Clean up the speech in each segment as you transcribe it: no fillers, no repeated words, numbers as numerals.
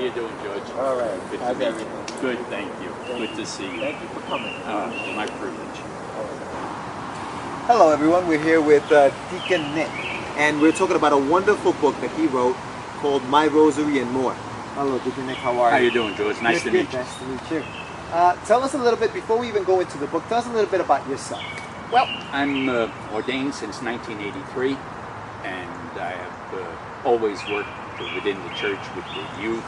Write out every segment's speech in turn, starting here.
you doing, George? All right. Good How's to meet everything? you. Good, thank you. Good to see you. Thank you for coming. My privilege. Hello, everyone. We're here with Deacon Nick, and we're talking about a wonderful book that he wrote called My Rosary and More. Hello, Deacon Nick. How are you? How you doing, George? Nice to meet you. Nice to meet you. Tell us a little bit, before we even go into the book, tell us a little bit about yourself. Well, I'm ordained since 1983, and I have always worked within the church with the youth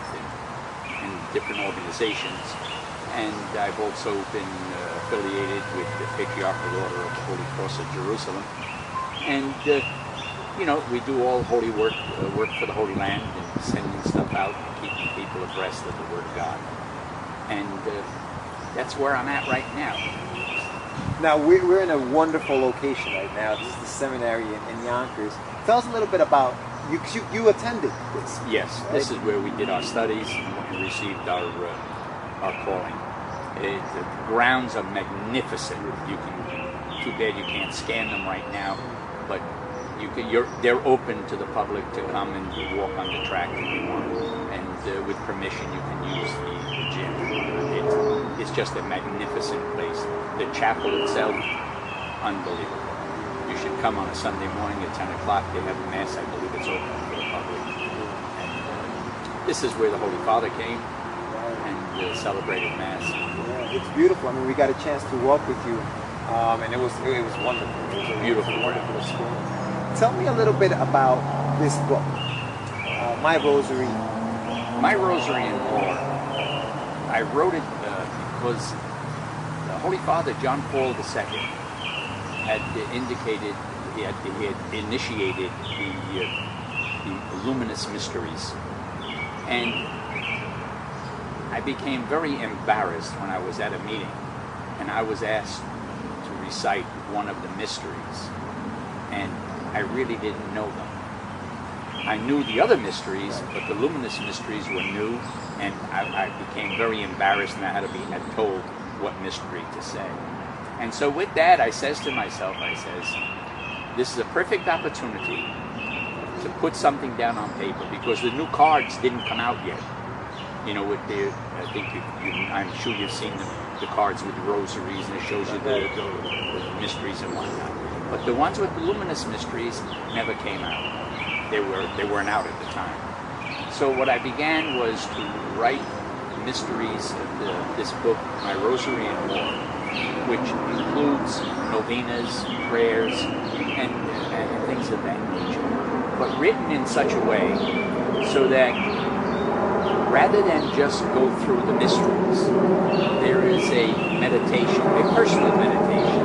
and different organizations. And I've also been affiliated with the Patriarchal Order of the Holy Cross of Jerusalem. And, you know, we do all holy work, work for the Holy Land, and sending stuff out, and keeping people abreast of the Word of God. And that's where I'm at right now. Now, we're in a wonderful location right now. This is the seminary in Yonkers. Tell us a little bit about, you attended this. Yes, right? This is where we did our studies and received our calling. The grounds are magnificent. Too bad you can't scan them right now, but they're open to the public to come and walk on the track if you want. And with permission, you can use the gym. It's just a magnificent place. The chapel itself, unbelievable. You should come on a Sunday morning at 10 o'clock. They have a Mass. I believe it's open for the public. And this is where the Holy Father came and celebrated Mass. Yeah, it's beautiful. I mean, we got a chance to walk with you, and it was wonderful. It was a beautiful, wonderful experience. Tell me a little bit about this book, My Rosary. My Rosary and More. I wrote it because the Holy Father John Paul II had indicated he had initiated the luminous mysteries, and I became very embarrassed when I was at a meeting and I was asked to recite one of the mysteries, and I really didn't know them. I knew the other mysteries, but the luminous mysteries were new, and I became very embarrassed, and I had to be told what mystery to say. And so with that, I says to myself, this is a perfect opportunity to put something down on paper, because the new cards didn't come out yet. You know, I think I'm sure you've seen the cards with the rosaries, and it shows you the mysteries and whatnot. But the ones with the luminous mysteries never came out. They weren't out at the time. So what I began was to write mysteries of this book, My Rosary and More, which includes novenas, prayers, and things of that nature, but written in such a way so that rather than just go through the mysteries, there is a meditation, a personal meditation,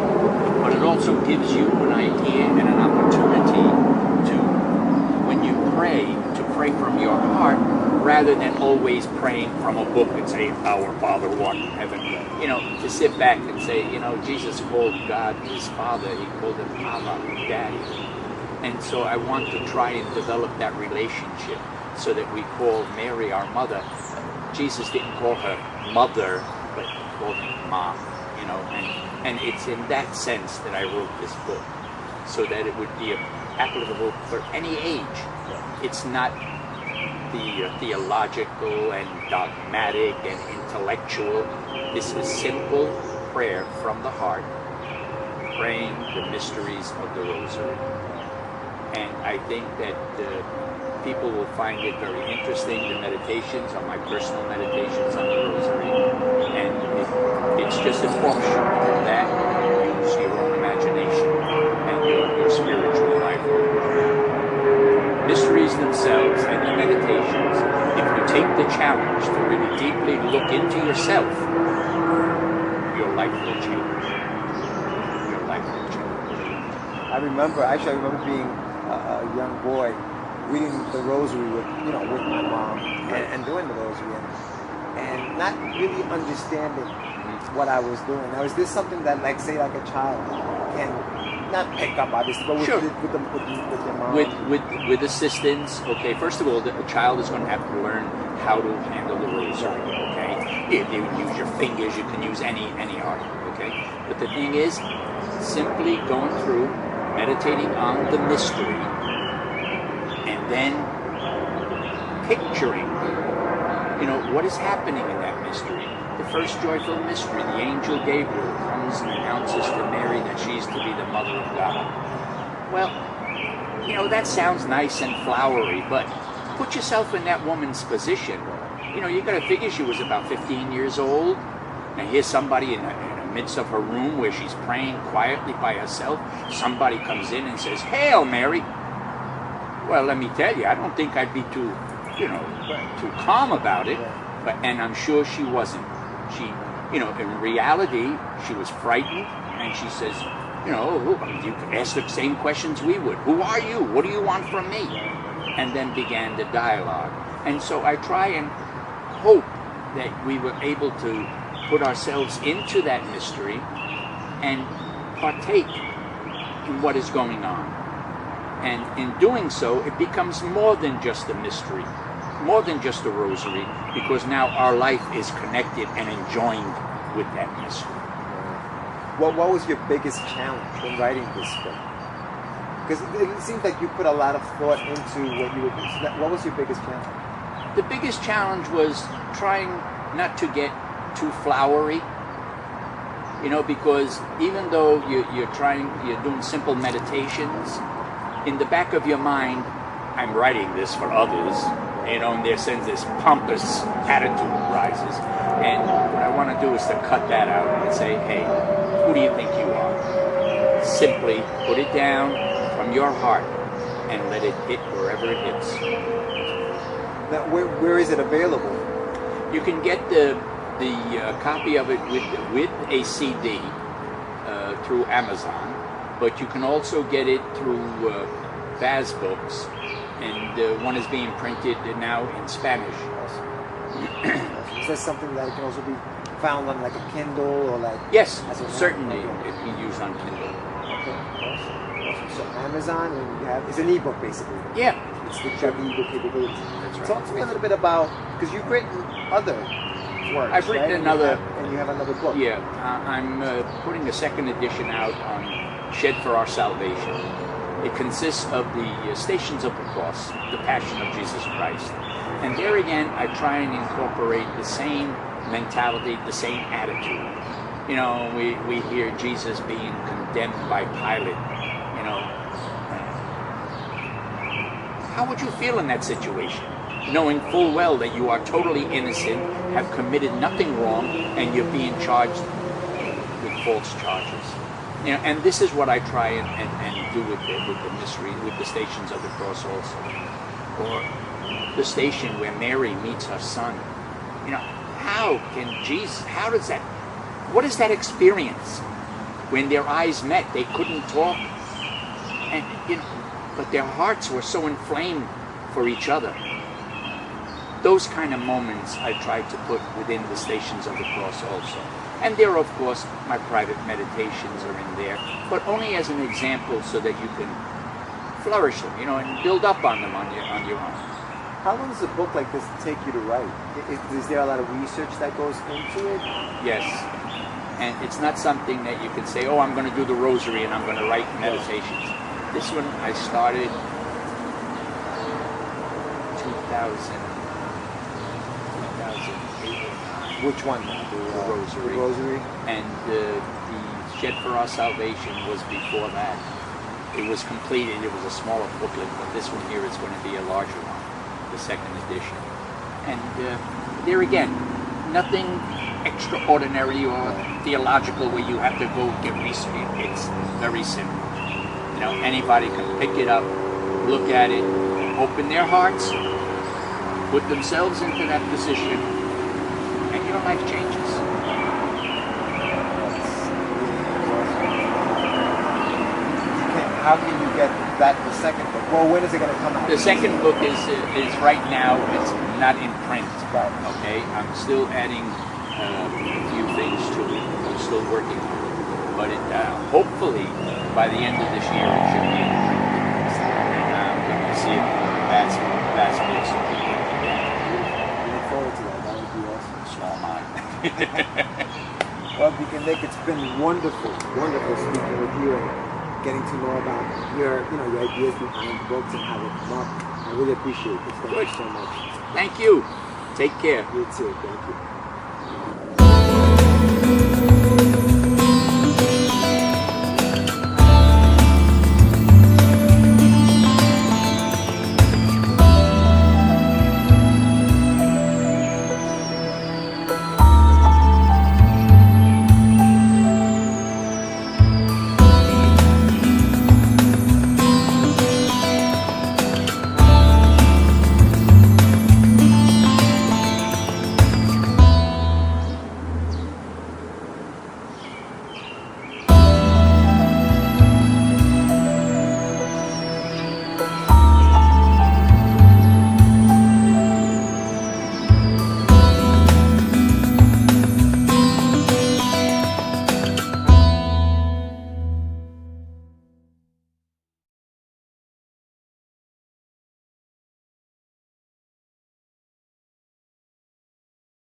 but it also gives you an idea and an opportunity to, when you pray, to pray from your heart, rather than always praying from a book and say, Our Father who art in heaven. You know, to sit back and say, you know, Jesus called God his Father. He called him Abba, Daddy. And so I want to try and develop that relationship so that we call Mary our mother. Jesus didn't call her mother, but he called her mom, you know. And it's in that sense that I wrote this book, so that it would be applicable for any age. It's not the theological and dogmatic and intellectual. This is simple prayer from the heart, praying the mysteries of the Rosary. And I think that people will find it very interesting. The meditations are my personal meditations on the Rosary, and it's just an offshoot of that. Use your own imagination and your spiritual life. Mysteries themselves and the meditations, if you take the challenge to really deeply look into yourself, your life will change. Your life will change. I remember being a young boy reading the Rosary with my mom and doing the Rosary and not really understanding what I was doing. Now, is this something that, like a child can not pick up, obviously, but with your mom? With assistance, okay. First of all, a child is going to have to learn how to handle the Rosary, okay? You use your fingers, you can use any art, okay? But the thing is, simply going through, meditating on the mystery, and then picturing what is happening in that mystery? The first joyful mystery, the angel Gabriel comes and announces to Mary that she's to be the mother of God. Well, that sounds nice and flowery, but put yourself in that woman's position. You got to figure she was about 15 years old, and here's somebody in the midst of her room where she's praying quietly by herself. Somebody comes in and says, "Hail, Mary." Well, let me tell you, I don't think I'd be too calm about it, and I'm sure she wasn't. She, in reality, she was frightened, and she says, you could ask the same questions we would. Who are you? What do you want from me? And then began the dialogue. And so I try and hope that we were able to put ourselves into that mystery and partake in what is going on. And in doing so, it becomes more than just a mystery, more than just a rosary, because now our life is connected and enjoined with that mystery. What was your biggest challenge in writing this book? Because it seems like you put a lot of thought into what you were doing. What was your biggest challenge? The biggest challenge was trying not to get too flowery, because even though you're doing simple meditations, in the back of your mind, I'm writing this for others, and their sense this pompous attitude rises. And what I want to do is to cut that out and say, hey, who do you think you are? Simply put it down from your heart and let it hit wherever it hits. Now, where is it available? You can get the copy of it with a CD through Amazon, but you can also get it through Vaz Books, and one is being printed now in Spanish. Is that something that can also be found on like a Kindle or like? Yes, certainly it can be used on Kindle. Okay, awesome. So Amazon, and it's an ebook basically. Yeah, it's the ebook capability. That's right. Talk to me a little bit about, because you've written other works. I've written right? another, and you have another book. Yeah, I'm putting a second edition out on Shed for Our Salvation. It consists of the Stations of the Cross, the Passion of Jesus Christ. And there again, I try and incorporate the same mentality, the same attitude. We hear Jesus being condemned by Pilate. How would you feel in that situation? Knowing full well that you are totally innocent, have committed nothing wrong, and you're being charged with false charges. And this is what I try and do with the mystery, with the Stations of the Cross also. Or the station where Mary meets her son. What is that experience? When their eyes met, they couldn't talk. And, but their hearts were so inflamed for each other. Those kind of moments I try to put within the Stations of the Cross also. And there, of course, my private meditations are in there, but only as an example so that you can flourish them, and build up on them on your own. How long does a book like this take you to write? Is there a lot of research that goes into it? Yes. And it's not something that you can say, oh, I'm going to do the Rosary and I'm going to write meditations. This one I started 2008. Which one? The Rosary. The Rosary. And the Shed for Our Salvation was before that. It was completed. It was a smaller booklet, but this one here is going to be a larger one, the second edition. And there again, nothing extraordinary or theological where you have to go get research. It's very simple. Anybody can pick it up, look at it, open their hearts, put themselves into that position, and your life changes. How can you get that the second book? Well, when is it going to come out? The second book is right now. It's not in print. Right. Okay. I'm still adding a few things to it. I'm still working on it. But hopefully by the end of this year it should be in print. I'm going to see it in Vaz Books. I look forward to that. That would be awesome. Small mind. Well, Deacon Nick, it's been wonderful speaking with you and getting to know about your ideas behind books and how they come up. I really appreciate this. Thank you so much. Thank you. Take care. You too. Thank you.